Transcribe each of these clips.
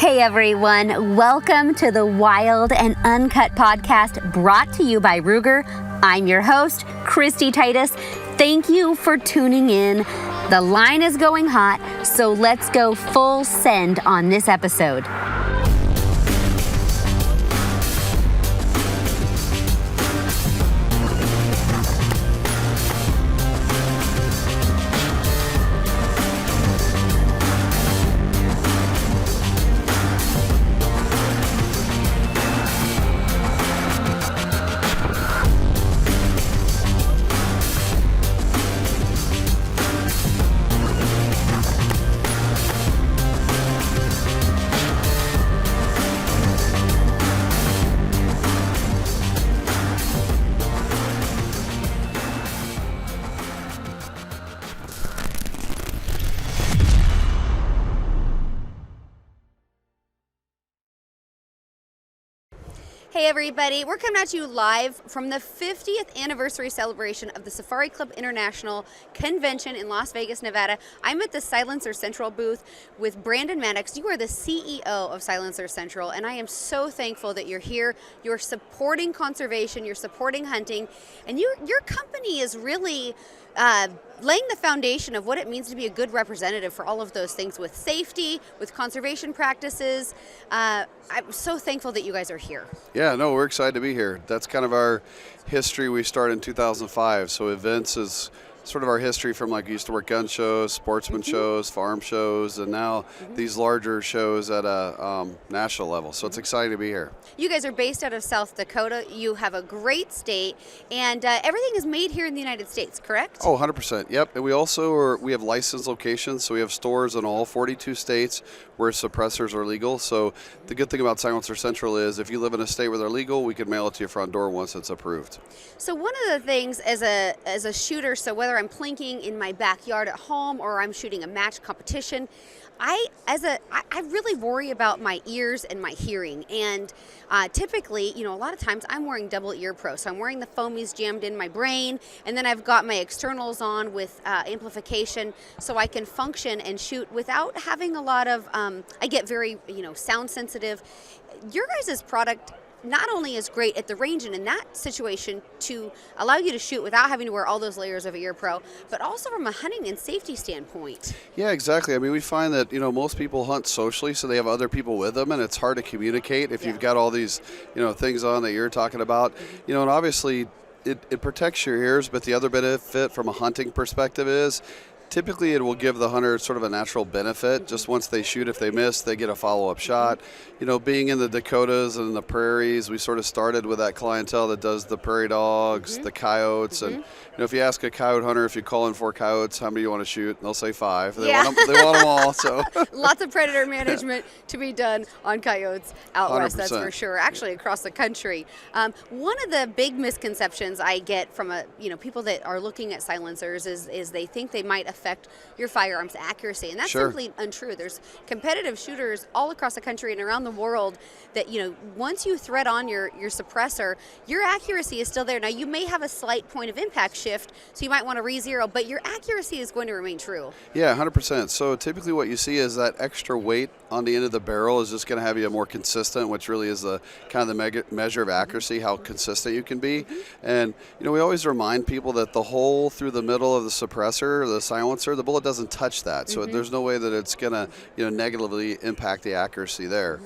Hey everyone, welcome to the Wild and Uncut Podcast brought to you by Ruger. I'm your host, Kristy Titus. Thank you for tuning in. The line is going hot, so let's go full send on this episode. Hey everybody, we're coming at you live from the 50th anniversary celebration of the Safari Club International Convention in Las Vegas, Nevada. I'm at the Silencer Central booth with Brandon Maddox. You are the CEO of Silencer Central, and I am so thankful that you're here. You're supporting conservation, you're supporting hunting, and your company is really laying the foundation of what it means to be a good representative for all of those things with safety, with conservation practices. I'm so thankful that you guys are here. Yeah, no, we're excited to be here. That's kind of our history. We started in 2005, so events is sort of our history from like we used to work gun shows, sportsman shows, farm shows, and now these larger shows at a national level. So it's exciting to be here. You guys are based out of South Dakota. You have a great state, and everything is made here in the United States, correct? Oh, 100%. Yep. And we have licensed locations, so we have stores in all 42 states where suppressors are legal. So the good thing about Silencer Central is if you live in a state where they're legal, we can mail it to your front door once it's approved. So one of the things as a shooter, so whether I'm plinking in my backyard at home or I'm shooting a match competition, I really worry about my ears and my hearing, and typically, a lot of times I'm wearing double ear pro, so I'm wearing the foamies jammed in my brain, and then I've got my externals on with amplification, so I can function and shoot without having a lot of. I get very sound sensitive. Your guys' product not only is great at the range and in that situation to allow you to shoot without having to wear all those layers of ear pro, but also from a hunting and safety standpoint. Yeah, exactly. I mean, we find that, most people hunt socially, so they have other people with them, and it's hard to communicate if you've got all these, things on that you're talking about. And obviously it protects your ears, but the other benefit from a hunting perspective is typically it will give the hunter sort of a natural benefit. Just once they shoot, if they miss, they get a follow-up shot. Being in the Dakotas and the prairies, we sort of started with that clientele that does the prairie dogs, the coyotes, and if you ask a coyote hunter, if you call in 4 coyotes, how many do you want to shoot? And they'll say 5. They want them all. So lots of predator management to be done on coyotes out 100%. West, that's for sure. Actually, across the country. One of the big misconceptions I get from people that are looking at silencers is they think they might affect your firearms accuracy, and that's simply untrue. There's competitive shooters all across the country and around the world that once you thread on your suppressor, your accuracy is still there. Now you may have a slight point of impact shift, so you might want to re-zero, but your accuracy is going to remain true. Yeah, 100%. So typically what you see is that extra weight on the end of the barrel is just going to have you more consistent, which really is the kind of the measure of accuracy, how consistent you can be. And we always remind people that the hole through the middle of the suppressor, the silencer, the bullet doesn't touch that. So there's no way that it's going to negatively impact the accuracy there.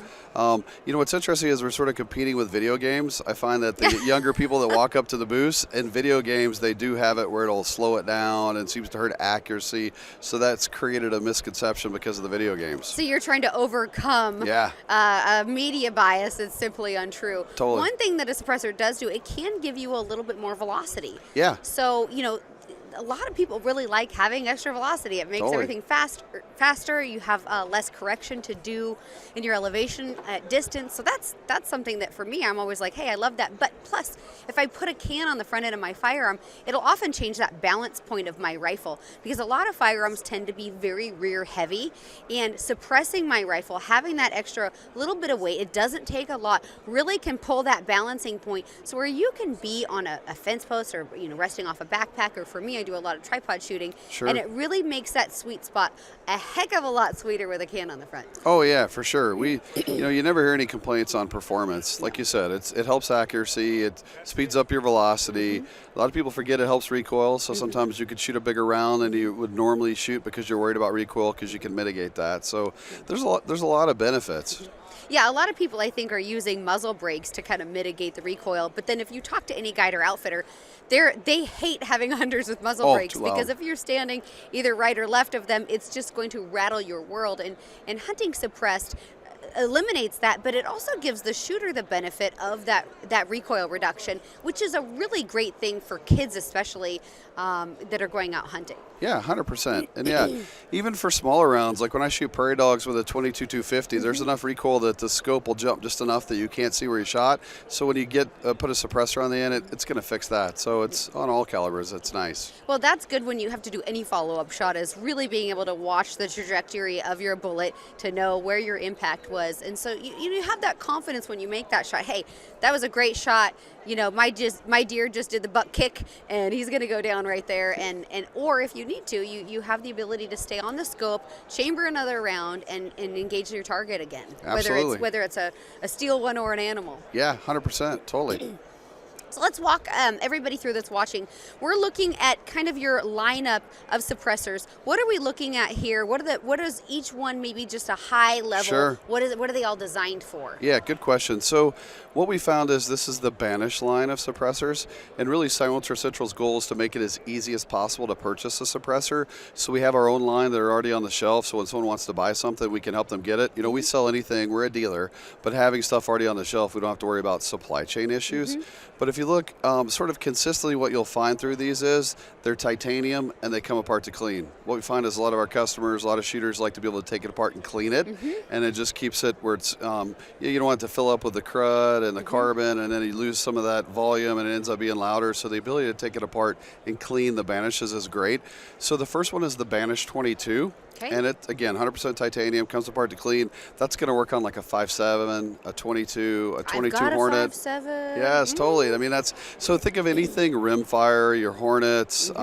What's interesting is we're sort of competing with video games. I find that the younger people that walk up to the booths in video games, they do have it where it'll slow it down and seems to hurt accuracy. So that's created a misconception because of the video games. So you're trying to overcome a media bias that's simply untrue. Totally. One thing that a suppressor does do, it can give you a little bit more velocity. Yeah. So, a lot of people really like having extra velocity. It makes everything faster. You have less correction to do in your elevation at distance. So that's something that for me, I'm always like, hey, I love that. But plus, if I put a can on the front end of my firearm, it'll often change that balance point of my rifle, because a lot of firearms tend to be very rear heavy, and suppressing my rifle, having that extra little bit of weight, it doesn't take a lot, really can pull that balancing point. So where you can be on a fence post or resting off a backpack, or for me, I do a lot of tripod shooting. Sure. And it really makes that sweet spot a heck of a lot sweeter with a can on the front. Oh yeah, for sure. You never hear any complaints on performance. Like you said, it helps accuracy. It speeds up your velocity. A lot of people forget it helps recoil. So sometimes you could shoot a bigger round than you would normally shoot because you're worried about recoil, because you can mitigate that. So there's a lot of benefits. Yeah, a lot of people, I think, are using muzzle brakes to kind of mitigate the recoil. But then if you talk to any guide or outfitter, they hate having hunters with muzzle brakes, because if you're standing either right or left of them, it's just going to rattle your world. And hunting suppressed eliminates that, but it also gives the shooter the benefit of that recoil reduction, which is a really great thing for kids, especially that are going out hunting. Yeah, 100%. And yeah, even for smaller rounds, like when I shoot prairie dogs with a 22-250, there's enough recoil that the scope will jump just enough that you can't see where you shot. So when you put a suppressor on the end, it's going to fix that. So it's on all calibers. It's nice. Well, that's good when you have to do any follow-up shot, is really being able to watch the trajectory of your bullet to know where your impact was. And so you have that confidence when you make that shot. Hey, that was a great shot. You know, my deer just did the butt kick, and he's going to go down right there. And or if you need to, you have the ability to stay on the scope, chamber another round, and engage your target again. Absolutely. Whether it's a steel one or an animal. Yeah, 100%, totally. So let's walk everybody through that's watching. We're looking at kind of your lineup of suppressors. What are we looking at here? What is each one, maybe just a high level? Sure. What are they all designed for? Yeah, good question. So what we found is this is the Banish line of suppressors, and really Silencer Central's goal is to make it as easy as possible to purchase a suppressor. So we have our own line that are already on the shelf, so when someone wants to buy something, we can help them get it. You know, we sell anything, we're a dealer, but having stuff already on the shelf, we don't have to worry about supply chain issues. But if you look sort of consistently, what you'll find through these is they're titanium and they come apart to clean. What we find is a lot of our customers, a lot of shooters like to be able to take it apart and clean it, and it just keeps it where it's, you don't want it to fill up with the crud and the carbon, and then you lose some of that volume and it ends up being louder. So the ability to take it apart and clean the Banishes is great. So the first one is the Banish 22. Okay. And it, again, 100% titanium, comes apart to clean. That's going to work on like a 5.7, a 22, a 22 I've got Hornet. A 5.7. Yes, totally. I mean, so think of anything rimfire, your Hornets, 17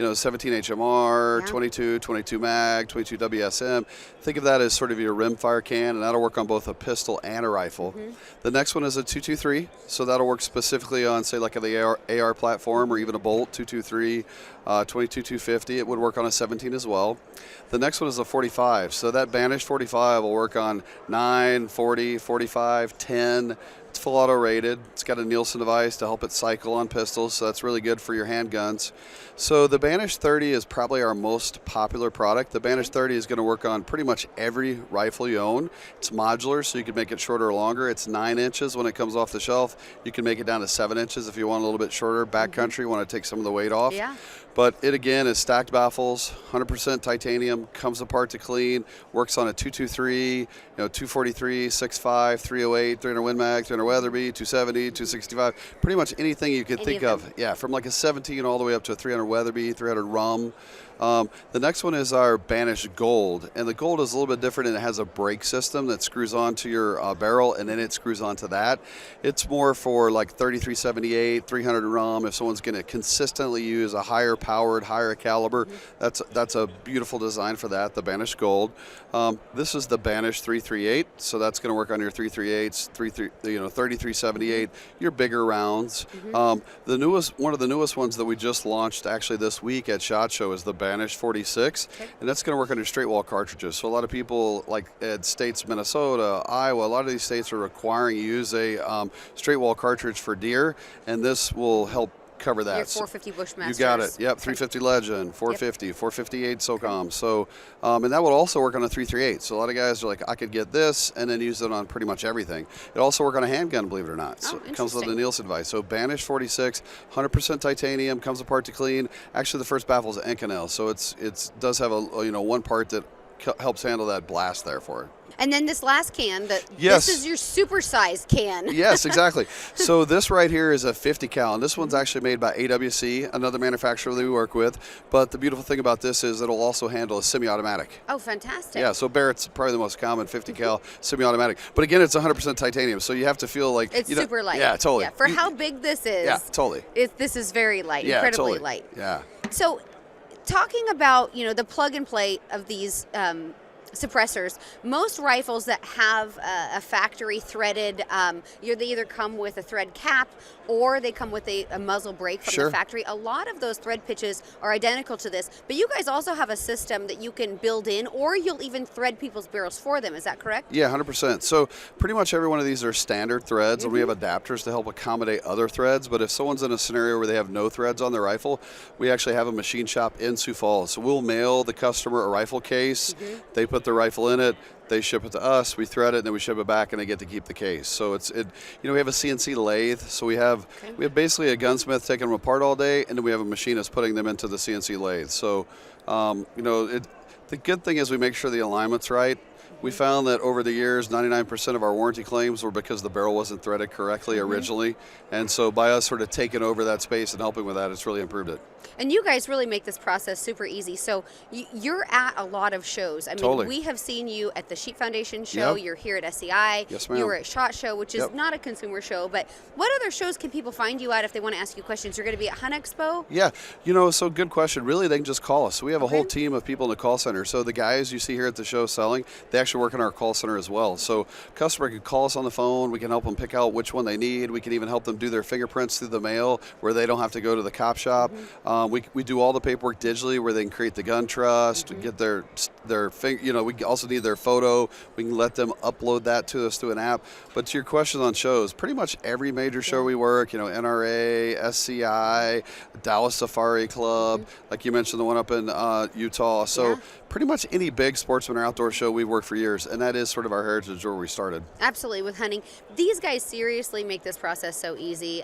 HMR, 22 mag, 22 WSM. Think of that as sort of your rimfire can, and that'll work on both a pistol and a rifle. The next one is a 223, so that'll work specifically on, say, like the AR platform, or even a bolt 223, 22-250. It would work on a 17 as well. The next one is a 45. So that Banish 45 will work on 9, 40, 45, 10. It's full auto rated. It's got a Nielsen device to help it cycle on pistols, so that's really good for your handguns. So the Banish 30 is probably our most popular product. The Banish 30 is going to work on pretty much every rifle you own. It's modular, so you can make it shorter or longer. It's 9 inches when it comes off the shelf. You can make it down to 7 inches if you want a little bit shorter. Backcountry, you want to take some of the weight off. Yeah. But it, again, is stacked baffles, 100% titanium, comes apart to clean, works on a 223, 243, 6.5, 308, 300 Win Mag, 300 Weatherby, 270, 265, pretty much anything you could think of. Yeah, from like a 17 all the way up to a 300 Weatherby, 300 Rum. The next one is our Banish Gold, and the Gold is a little bit different, and it has a brake system that screws onto your barrel, and then it screws onto that. It's more for like 3378, 300 Rum. If someone's going to consistently use a higher powered, higher caliber, that's a beautiful design for that, the Banish Gold. This is the Banish 338, so that's going to work on your 338s, 3378, your bigger rounds. One of the newest ones that we just launched actually this week at SHOT Show is the Banish 46, and that's going to work on your straight wall cartridges. So a lot of people, like at states, Minnesota, Iowa, a lot of these states are requiring you use a straight wall cartridge for deer, and this will help cover that. Your 450 Bushmasters. You got it. Yep, 350 Legend, 450, 458 SOCOM. So, and that would also work on a 338. So a lot of guys are like, I could get this and then use it on pretty much everything. It also works on a handgun, believe it or not. So it comes with a Nielsen device. So Banish 46, 100% titanium, comes apart to clean. Actually, the first baffle is an Inconel, so it does have a one part that helps handle that blast there for it. And then this last can, yes. This is your super-sized can. Yes, exactly. So this right here is a 50 cal, and this one's actually made by AWC, another manufacturer that we work with. But the beautiful thing about this is it'll also handle a semi-automatic. Oh, fantastic. Yeah, so Barrett's probably the most common 50 cal semi-automatic. But again, it's 100% titanium, so you have to feel like... It's super light. Yeah, totally. Yeah, for how big this is. Yeah, totally. This is very light, yeah, incredibly totally. light. Yeah. So, talking about the plug and play of these suppressors, most rifles that have a factory threaded, they either come with a thread cap or they come with a muzzle brake from the factory. A lot of those thread pitches are identical to this, but you guys also have a system that you can build in, or you'll even thread people's barrels for them. Is that correct? Yeah, 100%. So pretty much every one of these are standard threads, and we have adapters to help accommodate other threads. But if someone's in a scenario where they have no threads on their rifle, we actually have a machine shop in Sioux Falls. So we'll mail the customer a rifle case. They put the rifle in it. They ship it to us, we thread it, and then we ship it back, and they get to keep the case. So we have a CNC lathe, so we have basically a gunsmith taking them apart all day, and then we have a machinist putting them into the CNC lathe. So, the good thing is we make sure the alignment's right. We found that over the years, 99% of our warranty claims were because the barrel wasn't threaded correctly originally, and so by us sort of taking over that space and helping with that, it's really improved it. And you guys really make this process super easy. So you're at a lot of shows. I mean, we have seen you at the Sheep Foundation show. You're here at SCI. Yes, ma'am. You were at SHOT Show, which is not a consumer show. But what other shows can people find you at if they want to ask you questions? You're going to be at Hunt Expo? Yeah. So good question. Really, they can just call us. We have a whole team of people in the call center. So the guys you see here at the show selling, they actually work in our call center as well. So customer can call us on the phone. We can help them pick out which one they need. We can even help them do their fingerprints through the mail where they don't have to go to the cop shop. We do all the paperwork digitally where they can create the gun trust, get their finger. We also need their photo. We can let them upload that to us through an app. But to your question on shows, pretty much every major show we work, NRA, SCI, Dallas Safari Club, like you mentioned, the one up in Utah. So pretty much any big sportsman or outdoor show we've worked for years, and that is sort of our heritage where we started. Absolutely, with hunting. These guys seriously make this process so easy.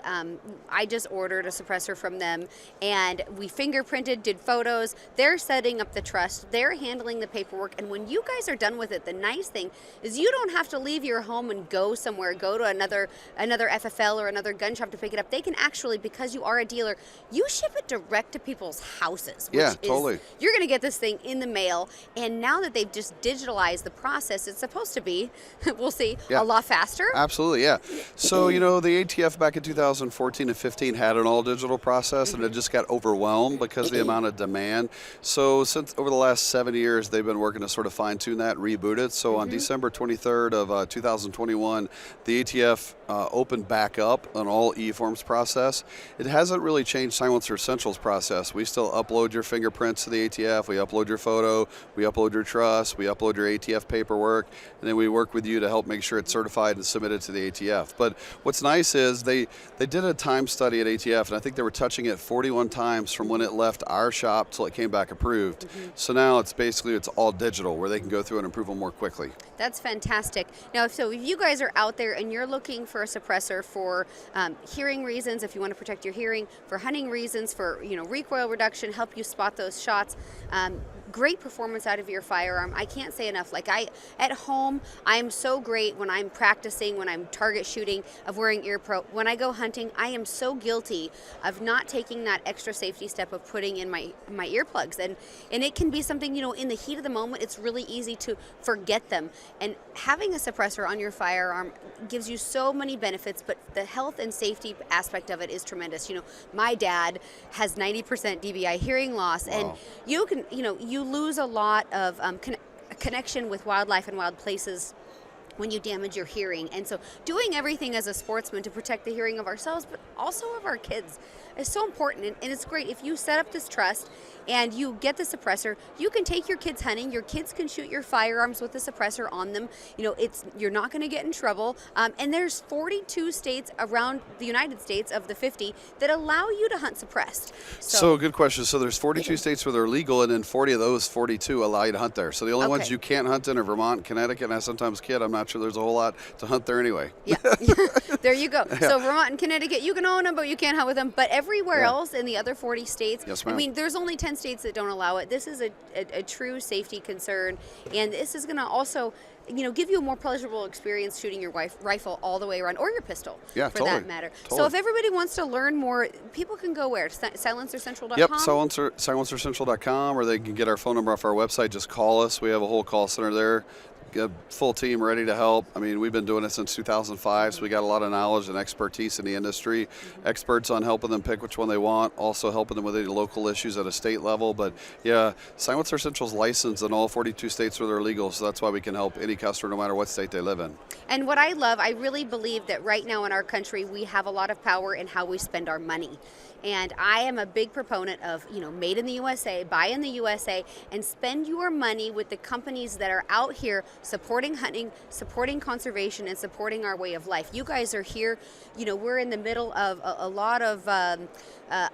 I just ordered a suppressor from them, and we fingerprinted, did photos. They're setting up the trust. They're handling the paperwork, and when you guys are done with it, the nice thing is you don't have to leave your home and go somewhere, go to another FFL or another gun shop to pick it up. They can actually, because you are a dealer, you ship it direct to people's houses. Which totally. You're going to get this thing in the mail, and now that they've just digitalized the process, it's supposed to be, we'll see, a lot faster. Absolutely, yeah. So, the ATF back in 2014 and 15 had an all-digital process, and it just got overwhelmed because of the amount of demand. So, since over the last 7 years, they've been working to sort of fine-tune that, reboot it. So, on December 23rd of 2021, the ATF opened back up an all e-forms process. It hasn't really changed Silencer Central's process. We still upload your fingerprints to the ATF, we upload your photo, we upload your trust, we upload your ATF paperwork, and then we work with you to help make sure it's certified and submitted to the ATF. But what's nice is they did a time study at ATF, and I think they were touching it 41 times from when it left our shop till it came back approved. So now it's all digital, where they can go through and approve them more quickly. That's fantastic. Now, so if you guys are out there and you're looking for a suppressor for hearing reasons, if you want to protect your hearing, for hunting reasons, for recoil reduction, help you spot those shots, great performance out of your firearm. I can't say enough. At home, I am so great when I'm practicing, when I'm target shooting, of wearing ear pro. When I go hunting, I am so guilty of not taking that extra safety step of putting in my earplugs. And it can be something, in the heat of the moment, it's really easy to forget them. And having a suppressor on your firearm gives you so many benefits, but the health and safety aspect of it is tremendous. My dad has 90% DBI hearing loss, and you can, you lose a lot of connection with wildlife and wild places when you damage your hearing. And so doing everything as a sportsman to protect the hearing of ourselves, but also of our kids, is so important. And it's great if you set up this trust and you get the suppressor. You can take your kids hunting. Your kids can shoot your firearms with the suppressor on them. You're not going to get in trouble. And there's 42 states around the United States of the 50 that allow you to hunt suppressed. So good question. So there's 42 states where they're legal, and then 40 of those 42 allow you to hunt there. So the only ones you can't hunt in are Vermont, Connecticut, and I sometimes kid. I'm not sure there's a whole lot to hunt there anyway. Yeah, there you go. So Vermont and Connecticut, you can own them, but you can't hunt with them. But everywhere else in the other 40 states, yes, ma'am. I mean, there's only 10 states that don't allow it. This is a true safety concern, and this is going to also give you a more pleasurable experience shooting your rifle all the way around, or your pistol, Yeah, for totally. that matter. Totally. So if everybody wants to learn more, people can go where? SilencerCentral.com? Yep, silencercentral.com, or they can get our phone number off our website. Just call us. We have a whole call center there. Got a full team ready to help. I mean, we've been doing it since 2005, so we got a lot of knowledge and expertise in the industry. Experts on helping them pick which one they want, also helping them with any local issues at a state level. But yeah, Silencer Central's licensed in all 42 states where they're legal, so that's why we can help any customer no matter what state they live in. And what I love, I really believe that right now in our country, we have a lot of power in how we spend our money. And I am a big proponent of, made in the USA, buy in the USA, and spend your money with the companies that are out here supporting hunting, supporting conservation, and supporting our way of life. You guys are here, we're in the middle of a lot of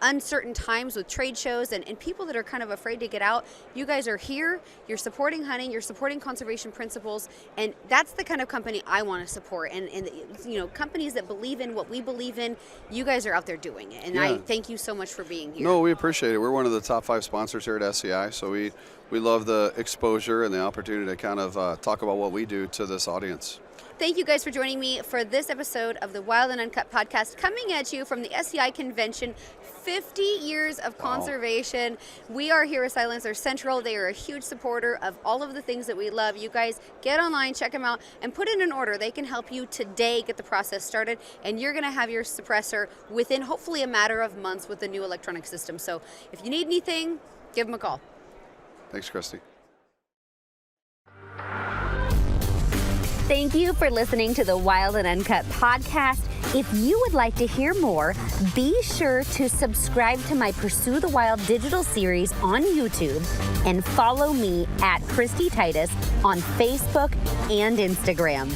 uncertain times with trade shows and people that are kind of afraid to get out. You guys are here, you're supporting hunting, you're supporting conservation principles, and that's the kind of company I want to support. And companies that believe in what we believe in, you guys are out there doing it. And Yeah. I thank you so much for being here. No, we appreciate it. We're one of the top 5 sponsors here at SCI, so we love the exposure and the opportunity to kind of talk about what we do to this audience. Thank you guys for joining me for this episode of the Wild and Uncut Podcast, coming at you from the SCI convention. 50 years of conservation. We are here at Silencer Central. They are a huge supporter of all of the things that we love. You guys get online, check them out, and put in an order. They can help you today get the process started, and you're going to have your suppressor within hopefully a matter of months with the new electronic system. So if you need anything, give them a call. Thanks, Kristy. Thank you for listening to the Wild and Uncut podcast. If you would like to hear more, be sure to subscribe to my Pursue the Wild digital series on YouTube and follow me at Kristy Titus on Facebook and Instagram.